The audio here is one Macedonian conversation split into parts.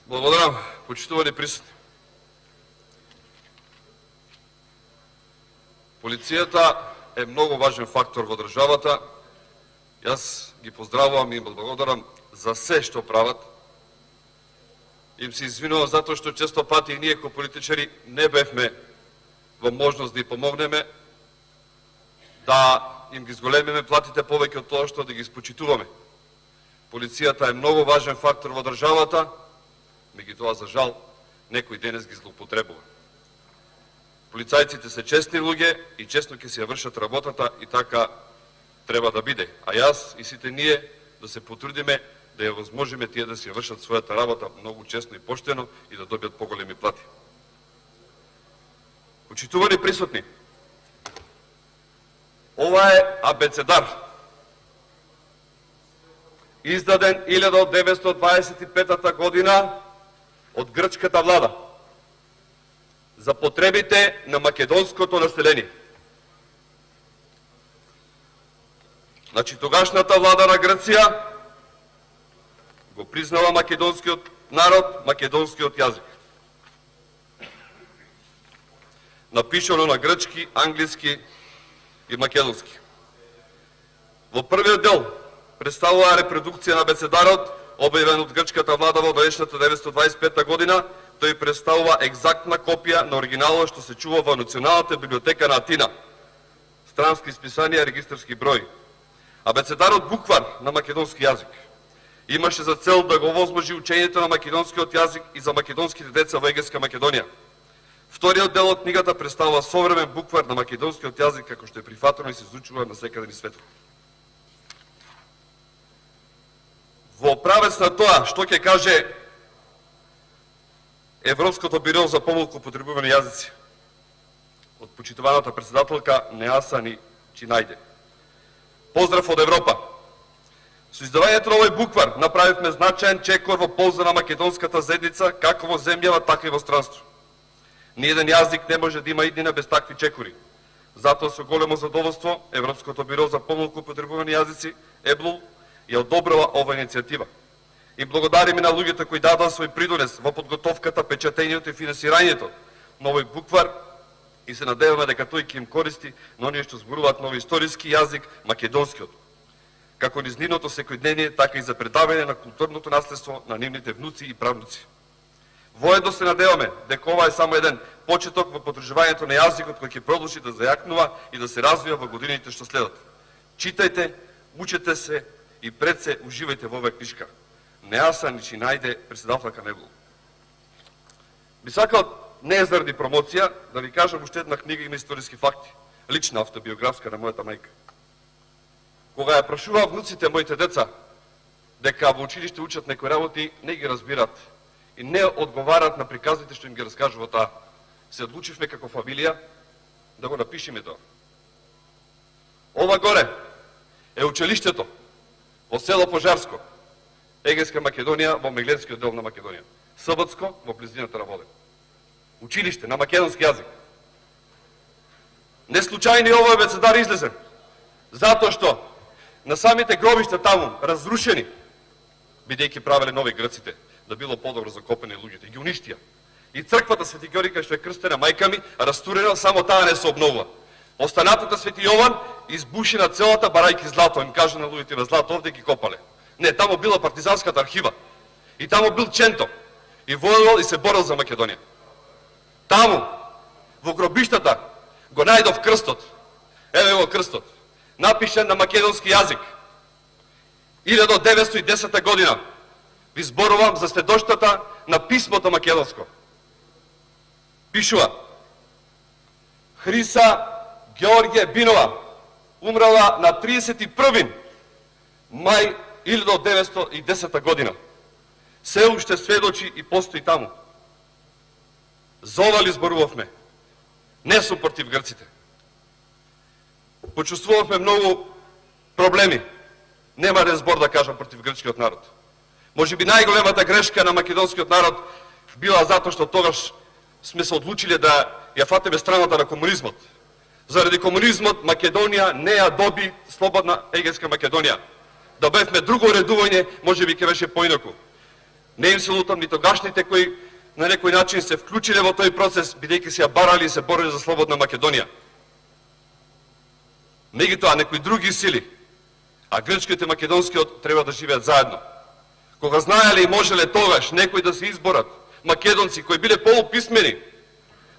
Благодарам, почитувани присутни. Полицијата е многу важен фактор во државата. Јас ги поздравувам и им благодарам за се што прават. Им се извинувам затоа што често пати и ние како политичари не бевме во можност да ги помогнеме, да им ги зголемиме платите повеќе од тоа што да ги спочитуваме. Полицијата е многу важен фактор во државата, меѓутоа за жал некој денес ги злоупотребува. Полицајците се честни луѓе и честно ќе си ја вршат работата и така треба да биде. А јас и сите ние да се потрудиме да ја возможиме тие да си ја вршат својата работа многу честно и поштено и да добијат поголеми плати. Почитувани присутни, ова е абецедар, издаден 1925 година од грчката влада за потребите на македонското население. Значи, тогашната влада на Грција го признала македонскиот народ, македонскиот јазик. Напишано на грчки, англиски и македонски. Во првиот дел представува репродукција на абецедарот, објавен од грчката влада во 1925 година. Тој представува екзактна копија на оригиналот што се чува во Националната библиотека на Атина. Странски исписанија, регистарски број. Абецедарот буквар на македонски јазик имаше за цел да го возможи учењето на македонскиот јазик и за македонските деца во Егејска Македонија. Вториот дел од книгата представува современ буквар на македонскиот јазик како што е прифатено и се изучува насекаде низ светот. Во правец на тоа што ќе каже Европското биро за помалку употребувани јазици од почитуваната председателка Неаса Чинајде. Поздрав од Европа! Со издавањето на овој буквар направивме значаен чекор во полза на македонската заедница, како во земјава, така и во странство. Ниеден јазик не може да има иднина без такви чекори. Затоа со големо задоволство Европското биро за помалку употребувани јазици ЕБЛУ ја одобрила ова иницијатива. И благодариме на луѓето кои дадоа свој придонес во подготовката, печатењето и финансирањето на овој буквар и се надеваме дека тој ќе им користи на оние што зборуваат на овој историски јазик, македонскиот, како низ нивното секојдневие, така и за предавање на културното наследство на нивните внуци и правнуци. Воедно се надеваме дека ова е само еден почеток во подржувањето на јазикот кој ќе продолжи да зајакнува и да се развива во годините што следат. Читајте, учете се и пред се уживајте во оваа книжка. Неаса Чинајде, председателка на ЕБЛУ. Би сакал не заради промоција да ви кажам уште една книга има историски факти, лична автобиографска на мојата мајка. Кога ја прашуваа внуците моите деца дека во училиште учат некои работи, не ги разбират и не одговарат на приказните што им ги раскажува таа. Се одлучивме како фамилија да го напишеме тоа. Ова горе е училиштето во село Пожарско, Егејска Македонија, во Мегленскиот дел на Македонија. Саботско, во близината на Воден. Училиште на македонски јазик. Не случајно овој абецедар излезе, затоа што на самите гробишта таму, разрушени, бидејќи правеле нови грците, да било подобро закопани луѓето, и ги уништија. И црквата Свети Георги, кај што е крстена мајка ми, растурена, само таа не се обновува. Останатата Свети Јован избушена целата барајки злато, им кажа на луѓето, злато овде ги копале. Не, таму била партизанската архива. И таму бил Ченто. И воевал и се борел за Македонија. Таму, во гробиштата, го најдов крстот. Еве го крстот. Напишен на македонски јазик. 1910 година. Ви зборувам за сведоштата на писмото македонско. Пишува: Хриса Георгија Бинова, умрала на 31 мај 1910 година. Се уште сведочи и постои таму. За ова ли зборувавме? Не сум против грците. Почувствувавме многу проблеми. Нема да збор да кажам против грчкиот народ. Може би најголемата грешка на македонскиот народ била затоа што тогаш сме се одлучиле да ја фатиме страната на комунизмот. Заради комунизмот Македонија не ја доби слободна Егејска Македонија. Да бевме друго редување, може би ќе беше поинаку. Не им се лутам ни тогашните кои на некој начин се вклучиле во тој процес, бидејќи се ја барали и се борили за слободна Македонија. Меѓутоа, некои други сили, а грчкиот и македонскиот треба да живеат заедно. Кога знаеле и можеле тогаш некои да се изборат, македонци кои биле полуписмени,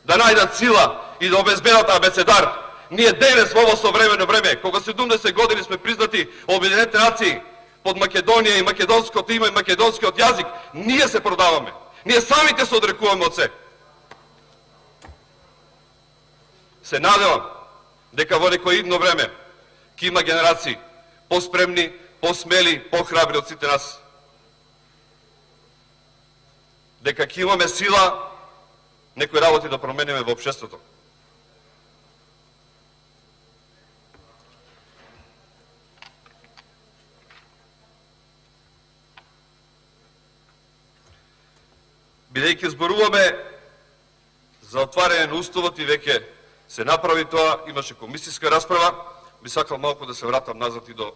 да најдат сила и да обезбедат абецедар, ние денес во ово современо време, кога 70 години сме признати Обединетите нации под Македонија и македонското име и македонскиот јазик, ние се продаваме. Ние самите се одрекуваме од се. Се надевам дека во некој идно време ќе има генерации поспремни, посмели, похрабри од сите нас. Дека ќе имаме сила некои работи да промениме во општеството. Бидејќи зборуваме за отварање на уставот и веќе се направи тоа, имаше комисијска расправа, би сакал малку да се вратам назад и до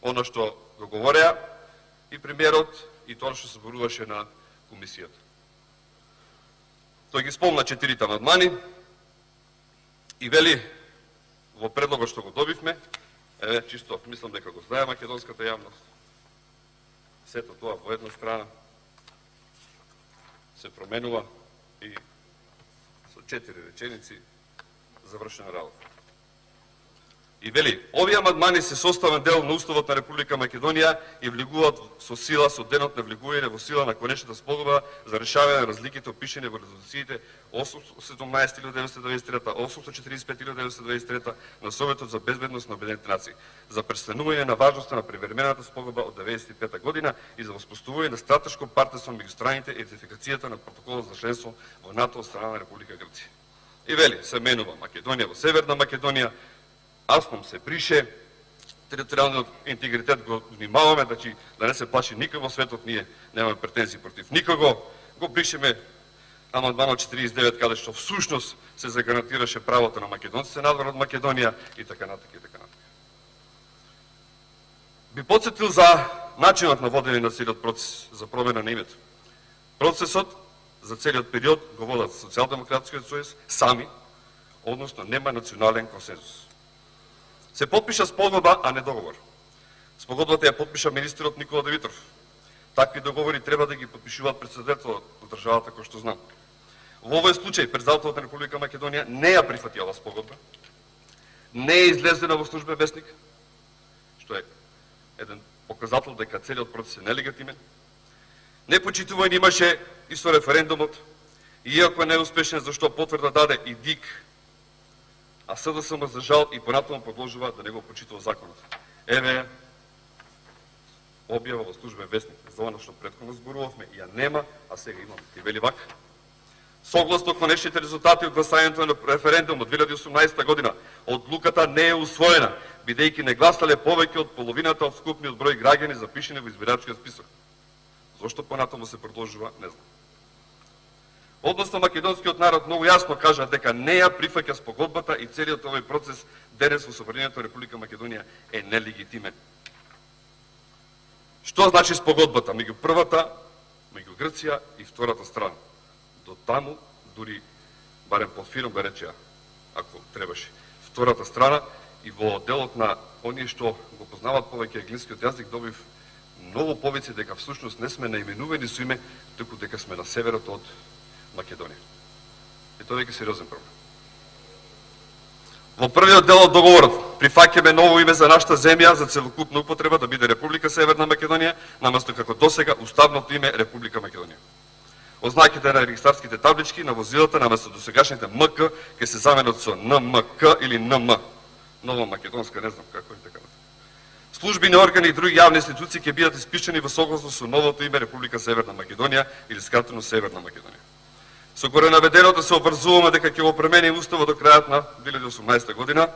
оно што го говореа и премиерот и тоа што се зборуваше на комисијата. Тој ги спомна 4 амандмани и вели во предлогот што го добивме, чисто мислам дека го знае македонската јавност, сето тоа во една страна се променува и со 4 реченици завршена работа. И вели, овие амандмани се составен дел на Уставот на Република Македонија и влегуваат со сила со денот на влегување во сила на конечната спогодба за решавање на разликите опишани во резолуциите 817/1993, 845/1993 на Советот за безбедност на Обединетите нации, за престанување на важноста на привремената спогодба од 1995 година и за воспоставување на стратешко партнерство меѓу страните и ратификацијата на протоколот за членство во НАТО од страна на Република Грција. И вели, се менува Македонија во Северна Македонија, Аснам се брише, територијалниот интегритет го внимаваме, значи да не се плаши никој во светот, ние немаме претензии против никого, го бришеме амандманот 49, каде што всушност се загарантираше правото на македонците надвор од Македонија и така натаму и така натаму. Би потсетил за начинот на водење на целиот процес за промена на името. Процесот за целиот период го водат Социјалдемократскиот сојуз сами, односно нема национален консензус. Се подпиша спогодба, а не договор. Спогодбата ја подпиша министерот Никола Давитров. Такви договори треба да ги подпишуваат председателот на државата, кој што знам. Во овој случај председателот на Република Македонија не ја прифати оваа спогодба, не е излезена во службен весник, што е еден показател дека целиот процес е нелегитимен. Непочитување имаше и со референдумот, иако не е успешен, зашто потврда даде и ДИК, а СДСМ за жал и понатаму продолжува да не го почитува законот. Еве објава во службен весник за она што претходно зборувавме, ја нема, а сега имаме. И вели вака: согласно конечните резултати од гласањето на референдум од 2018 година, одлуката не е усвоена, бидејќи не гласале повеќе од половината од вкупниот број граѓани запишани во избирачкиот список. Зошто понатаму се продолжува, не знам. Односно, македонскиот народ многу јасно кажа дека не ја прифаќа спогодбата и целиот овој процес денес во Собранието Република Македонија е нелегитимен. Што значи спогодбата меѓу првата, меѓу Грција и втората страна? До таму, дури барем под фирм да речеа, ако требаше, втората страна, и во делот на оние што го познават повеќе англискиот јазик, добив многу повеќе дека всушност не сме наименувани со име, туку дека сме на северот од Македонија. И тоа веќе сериозен проблем. Во првиот дел од договорот прифаќаме ново име за нашата земја за целокупна употреба да биде Република Северна Македонија, наместо како досега уставното име Република Македонија. Ознаките на регистарските таблички на возилата наместо досегашните МК ќе се заменат со НМК или НМ. Нова македонска, не знам како и така. Службени органи и други јавни институции ќе бидат испишани во согласно со новото име Република Северна Македонија или скратено Северна Македонија. Со горе наведеното се обврзуваме дека ќе го промени уставот до крајот на 2018 година.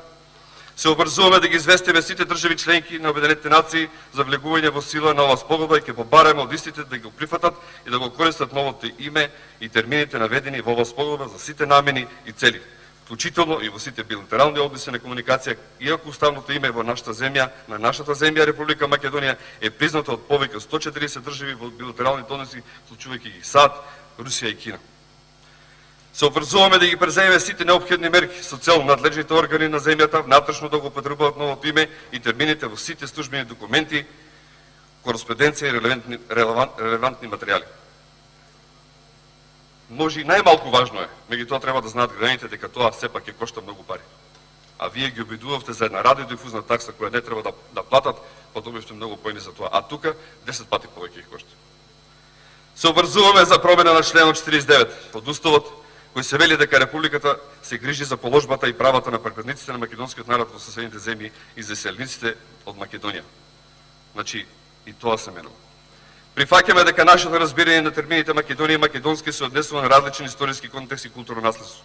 Се обврзуваме да ги известиме сите држави членки на Обединетите нации за влегување во сила на оваа спогодба и ќе побараме од истите да го прифатат и да го користат новото име и термините наведени во оваа спогодба за сите намени и цели, вклучително и во сите билатерални односи на комуникација, иако уставното име во нашата земја, на нашата земја Република Македонија е признато од повеќе од 140 држави во билатералните односи, вклучувајќи ги САД, Русија и Кина. Се обврзуваме да ги преземеме сите неопходни мерки со цел надлежните органи на земјата внатрешно да го употребуваат новото име и термините во сите службени документи, кореспонденција и релевантни материјали. Може и најмалку важно е, меѓутоа треба да знаат граѓаните дека тоа сепак ќе кошта многу пари. А вие ги обидувавте за една радиодифузна такса која не треба да платат, па добивте многу поени за тоа, а тука 10 пати повеќе их кошта. Се обврзуваме за промена на членот 49 од Уставот, кој се вели дека Републиката се грижи за положбата и правата на припадниците на македонскиот народ во соседните земји и заселениците од Македонија. Значи, и тоа се менува. Прифаќаме дека нашето разбирање на термините Македонија и македонски се однесува на различни историски контекст и културно наследство.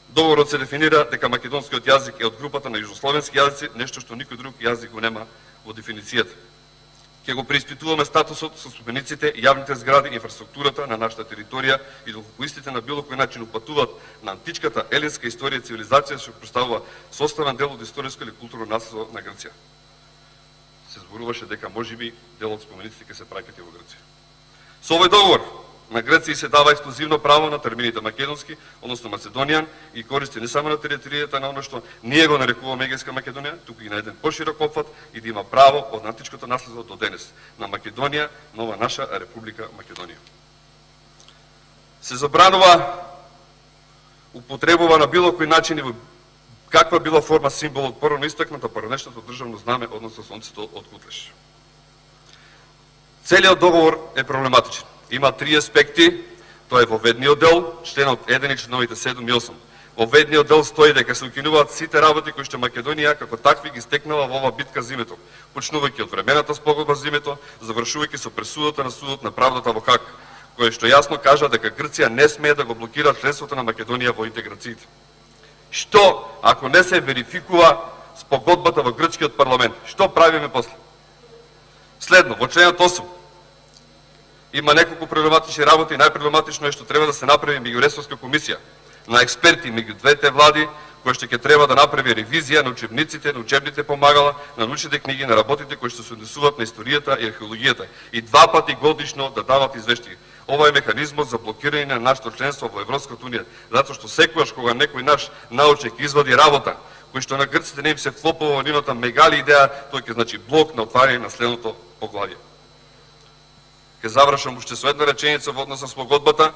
Договорот се дефинира дека македонскиот јазик е од групата на јужнословенски јазици, нешто што никој друг јазик го нема во дефиницијата. Ќе го преиспитуваме статусот со спомениците, јавните згради, инфраструктурата на нашата територија и доколку истите на било кој начин упатуваат на античката елинска историја и цивилизација, што представува составен дел од историско или културно наследство на Грција. Се зборуваше дека можеби дел од спомениците ќе се праќат и во Грција. Со овој договор на Грција се дава ексклузивно право на термините македонски, односно Македонијан, и користи не само на територијата на оно што ние го нарекуваме Егејска Македонија, туку и на еден поширок опфат и да има право од античкото наследство до денес на Македонија, нова наша Република Македонија. Се забранува употребува на било кој начин и во каква била форма символ од порано истакнато поранешното државно знаме, односно сонцето од Кутлеш. Целиот договор е проблематичен. Има три аспекти. Тоа е во ведниот дел, членот 1 и членовите 7 и 8. Во ведниот дел стои дека се укинуваат сите работи кои што Македонија како такви ги стекнала во ова битка за името, почнувајќи од времената спогодба за името, завршувајќи со пресудата на судот на правдата во Хаг, кој што јасно кажа дека Грција не смее да го блокира членството на Македонија во интеграциите. Што ако не се верификува спогодбата во грчкиот парламент? Што правиме после? Следно, во членот 8 има неколку проблематични работи и најпроблематично е што треба да се направи меѓуресорска комисија на експерти меѓу двете влади, која што ќе треба да направи ревизија на учебниците, на учебните помагала, на научните книги, на работите кои што се однесуваат на историјата и археологијата и 2 пати годишно да дават извештаи. Ова е механизмот за блокирање на нашето членство во Европската унија, затоа што секогаш кога некој наш научник извади работа, кој што на грците не им се вклопува во нивната мегали идеја, тој ќе значи блок на отварање на следното поглавје. Ке завршам уште со една реченица во однос на спогодбата,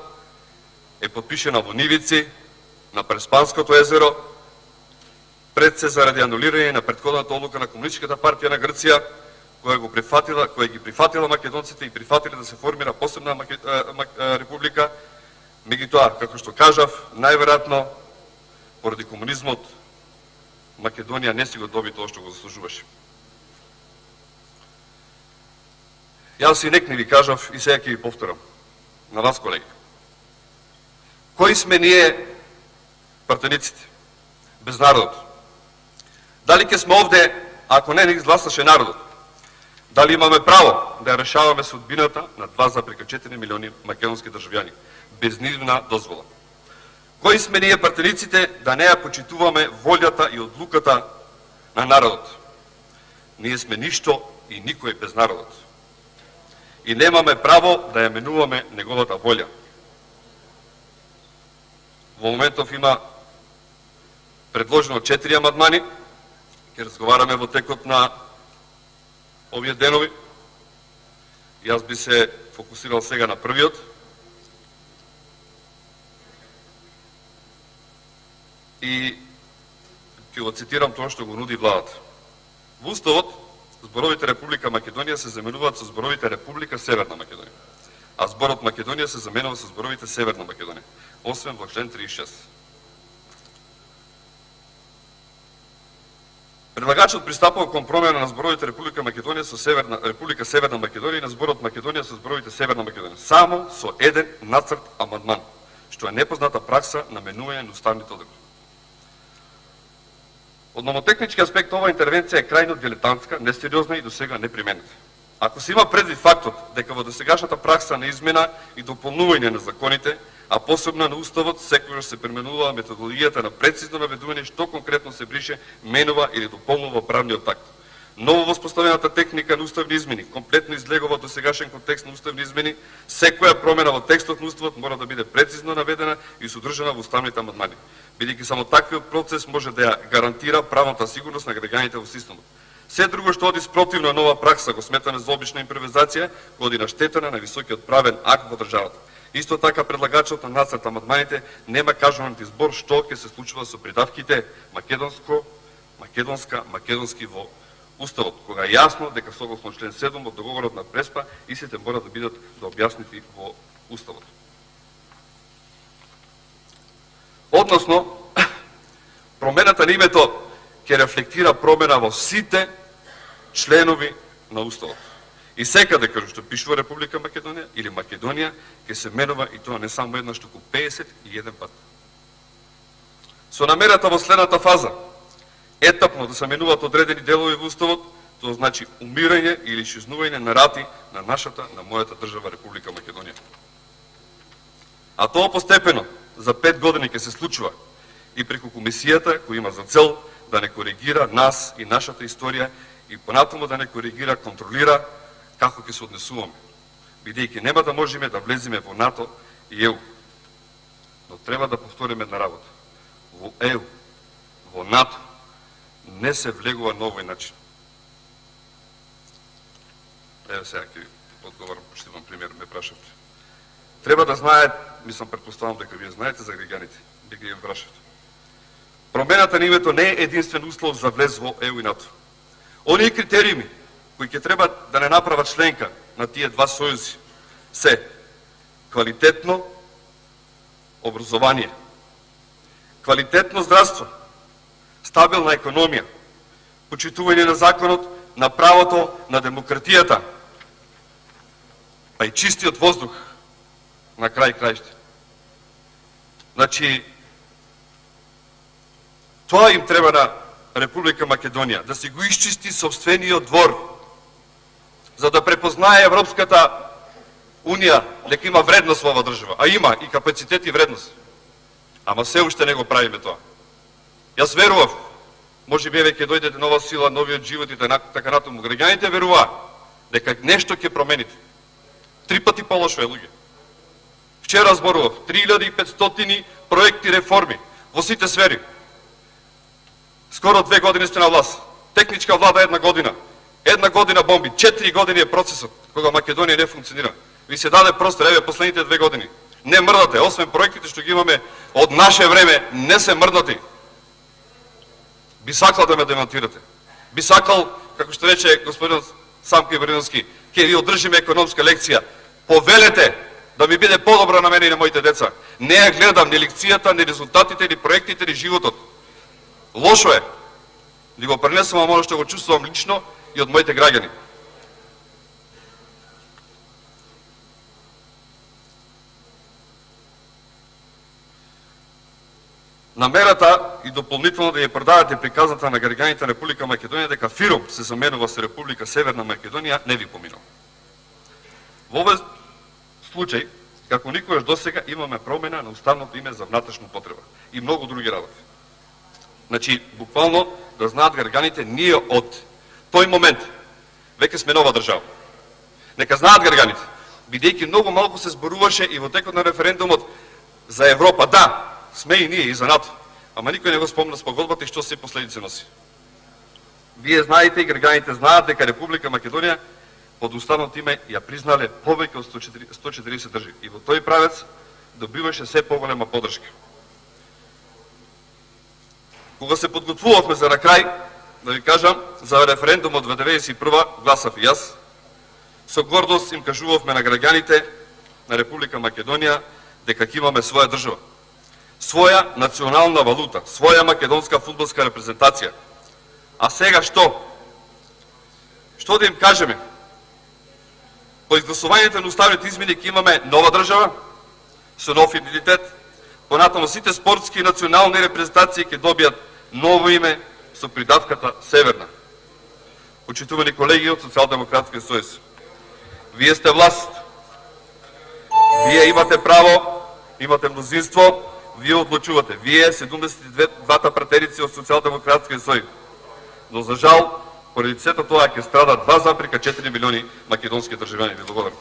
е подпишена во Нивици, на Преспанското езеро, пред се заради анулирање на претходната одлука на Комунистичката партија на Грција, која ги прифатила македонците и прифатиле да се формира посебна република, меѓутоа, како што кажав, најверојатно поради комунизмот Македонија не си го доби тоа што го заслужуваше. Јас и некни ви кажав и сега ќе ви повторам на вас, колеги. Кои сме ние пратениците без народот? Дали ќе сме овде ако не изгласаше народот? Дали имаме право да решаваме судбината на 2,4 милиони македонски државјани без нивна дозвола? Кои сме ние пратениците да не ја почитуваме волјата и одлуката на народот? Ние сме ништо и никој без народот. И немаме право да ја менуваме неговата волја. Во моментов има предложено 4 амандмани, ќе разговараме во текот на овие денови. Јас би се фокусирал сега на првиот. И ќе го цитирам тоа што го нуди владата. Во Уставот, зборовите Република Македонија се заменуваат со зборовите Република Северна Македонија, а зборот Македонија се заменува со зборовите Северна Македонија, освен во член 36. Предлагачот пристапува кон промена на зборовите Република Македонија со Република Северна Македонија и на зборот Македонија со зборовите Северна Македонија, само со еден нацрт амандман, што е непозната пракса на менување на уставните одредби. Од номотехнички аспект оваа интервенција е крајно дилетантска, несериозна и досега неприменета. Ако се има предвид фактот дека во досегашната пракса на измена и дополнување на законите а посебно на Уставот секогаш се применувала методологијата на прецизно наведување што конкретно се брише, менува или дополнува правниот акт. Ново воспоставената техника на уставни измени комплетно излегува од досегашен контекст на уставни измени. Секоја промена во текстот на Уставот мора да биде прецизно наведена и содржана во уставните амандмани, бидејќи само таквиот процес може да ја гарантира правната сигурност на граѓаните во системот. Се друго што оди спротивно нова пракса го сметаме за обична импровизација, кој оди на штета на високиот правен акт во државата. Исто така предлагачот на нацрт амандманите нема кажуван избор што ќе се случува со придавките македонско, македонска, македонски во Уставот, кога е јасно дека согласно член 7 од договорот на Преспа истите мора да бидат објаснети во Уставот. Односно, промената на името ќе рефлектира промена во сите членови на Уставот. И секаде каде што пишува Република Македонија или Македонија ќе се менува и тоа не само еднаш, туку 51 пат. Со намерата во следната фаза етапно да се менуваат одредени делови во Уставот, тоа значи умирање или исчезнување на рати на нашата, на мојата држава Република Македонија. А тоа постепено за 5 години ќе се случува и преку комисијата која има за цел да не коригира нас и нашата историја и понатаму да не коригира, контролира како ќе се однесуваме, бидејќи нема да можеме да влеземе во НАТО и ЕУ. Но треба да повториме една работа. Во ЕУ, во НАТО не се влегува на овој начин. Еве сега ќе одговарам, пошто имам пример, ме прашавте. Треба да знаете, мислам, претпоставам дека вие знаете за граѓаните, дека ја прашавте. Промената на името не е единствен услов за влез во ЕУ и НАТО. Оние критериуми кои ќе треба да не направат членка на тие два сојузи се квалитетно образование, квалитетно здравство, стабилна економија, почитување на законот, на правото, на демократијата, па и чистиот воздух на крај крајште. Значи, тоа им треба на Република Македонија, да си го исчисти собствениот двор, за да препознае Европската Унија дека има вредност во оваа држава, а има и капацитет и вредност. Ама се уште не го правиме тоа. Јас верував, може би ќе дојде нова сила, новиот живот и така натаму. Граѓаните веруваа дека нешто ќе промените. 3 пати полошо е, луѓе. Вчера зборував 3500 проекти реформи во сите сфери. Скоро 2 години сте на власт. Техничка влада 1 година. 1 година бомби. 4 години е процесот кога Македонија не функционира. Ви се даде простор, еве последните 2 години. Не мрдате, освен проектите што ги имаме од наше време, не се мрдате. Би сакал да ме демонтирате. Би сакал, како што рече господин Самко Ибрановски, ќе ви одржиме економска лекција. Повелете да ми биде подобро на мене и на моите деца. Не ја гледам ни лекцијата, ни резултатите, ни проектите, ни животот. Лошо е. Ви го пренесувам оно што го чувствувам лично и од моите граѓани. Намерата и дополнително да ја продавате приказната на граѓаните на Република Македонија дека ФИРОМ се заменува со Република Северна Македонија не ви поминал. Во овој случај, како никогаш досега, имаме промена на уставното име за внатрешна потреба и многу други работи. Значи, буквално да знаат граѓаните, ние од тој момент веќе сме нова држава. Нека знаат граѓаните, бидејќи многу малку се зборуваше и во текот на референдумот за Европа. Да, сме и ние и за НАТО, ама никој не го спомна спогодбата и што се последици носи. Вие знаете и граѓаните знаат дека Република Македонија под уставното име ја признале повеќе од 140 држави и во тој правец добиваше се поголема поддршка. Кога се подготвувавме за на крај, да ви кажам, за референдумот во 1991 гласав и јас, со гордост им кажувавме на граѓаните на Република Македонија дека ќе имаме своја држава, своја национална валута, своја македонска фудбалска репрезентација. А сега што? Што да им кажеме? По изгласувањето на уставните измени ќе имаме нова држава, со нов идентитет, понатаму сите спортски и национални репрезентации ќе добијат ново име со придавката Северна. Почитувани колеги од Социјалдемократскиот сојуз, вие сте власт. Вие имате право Имате мнозинство, вие одлучувате. Вие 72-та пратеници од Социјалдемократскиот сојуз. Но за жал, поради сето тоа ќе страдат 2,4 милиони македонски државјани. Ви благодарам.